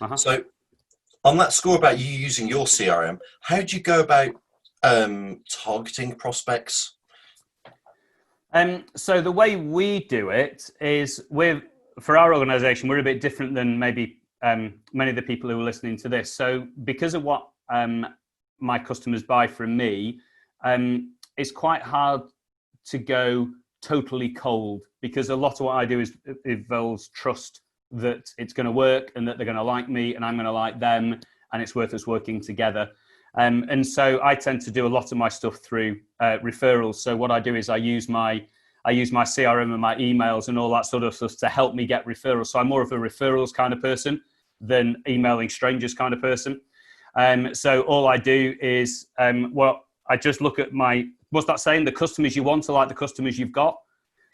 Uh-huh. So on that score about you using your CRM, how do you go about targeting prospects? So the way we do it is for our organization, we're a bit different than maybe many of the people who are listening to this. So because of what my customers buy from me, it's quite hard to go totally cold, because a lot of what I do is involves trust that it's going to work and that they're going to like me and I'm going to like them and it's worth us working together. And so I tend to do a lot of my stuff through referrals. So what I do is I use my CRM and my emails and all that sort of stuff to help me get referrals. So I'm more of a referrals kind of person than emailing strangers kind of person. So all I do is, I just look at what's that saying? The customers you want are like the customers you've got.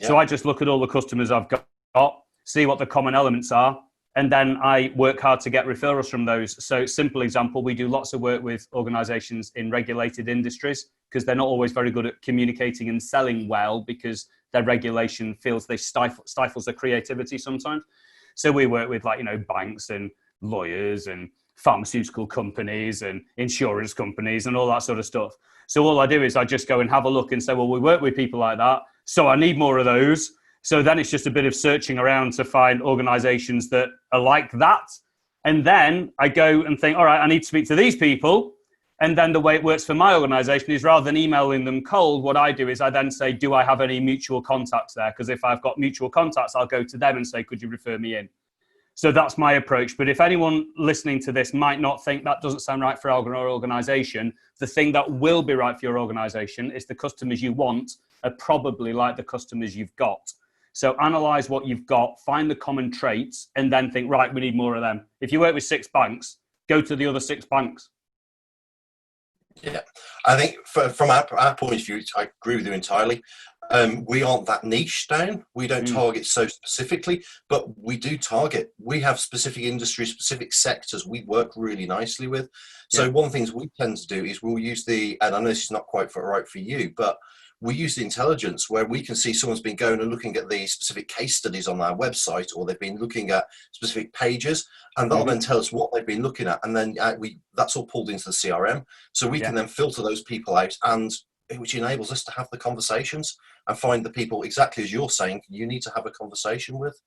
So Yeah. I just look at all the customers I've got, see what the common elements are, and then I work hard to get referrals from those. So simple example, we do lots of work with organizations in regulated industries because they're not always very good at communicating and selling well because their regulation feels they stifles their creativity sometimes. So we work with banks and lawyers and pharmaceutical companies and insurance companies and all that sort of stuff. So all I do is I just go and have a look and say, well, we work with people like that, so I need more of those. So then it's just a bit of searching around to find organizations that are like that. And then I go and think, all right, I need to speak to these people. And then the way it works for my organization is rather than emailing them cold, what I do is I then say, do I have any mutual contacts there? Because if I've got mutual contacts, I'll go to them and say, could you refer me in? So that's my approach. But if anyone listening to this might not think that doesn't sound right for our organization, the thing that will be right for your organization is the customers you want are probably like the customers you've got. So analyze what you've got, find the common traits, and then think, right, we need more of them. If you work with 6 banks, go to the other 6 banks. Yeah, I think from our point of view, I agree with you entirely. We aren't that niche down. We don't target so specifically, but we do target. We have specific industries, specific sectors we work really nicely with. So one of the things we tend to do is we'll use and I know this is not quite right for you, but we use the intelligence where we can see someone's been going and looking at the specific case studies on our website, or they've been looking at specific pages, and that'll then tell us what they've been looking at, and then that's all pulled into the CRM, so we can then filter those people out, and which enables us to have the conversations and find the people exactly as you're saying you need to have a conversation with.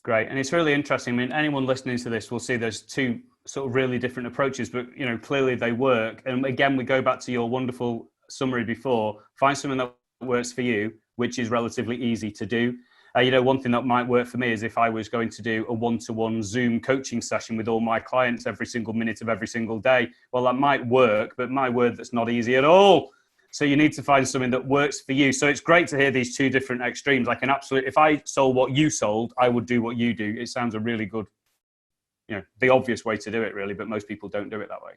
Great, and it's really interesting. I mean, anyone listening to this will see there's 2 sort of really different approaches, but clearly they work. And again, we go back to your wonderful summary before. Find something that works for you, which is relatively easy to do. One thing that might work for me is if I was going to do a one-to-one Zoom coaching session with all my clients every single minute of every single day. Well, that might work, but my word, that's not easy at all. So you need to find something that works for you. So it's great to hear these 2 different extremes. If I sold what you sold, I would do what you do. It sounds a really good, the obvious way to do it, really, but most people don't do it that way.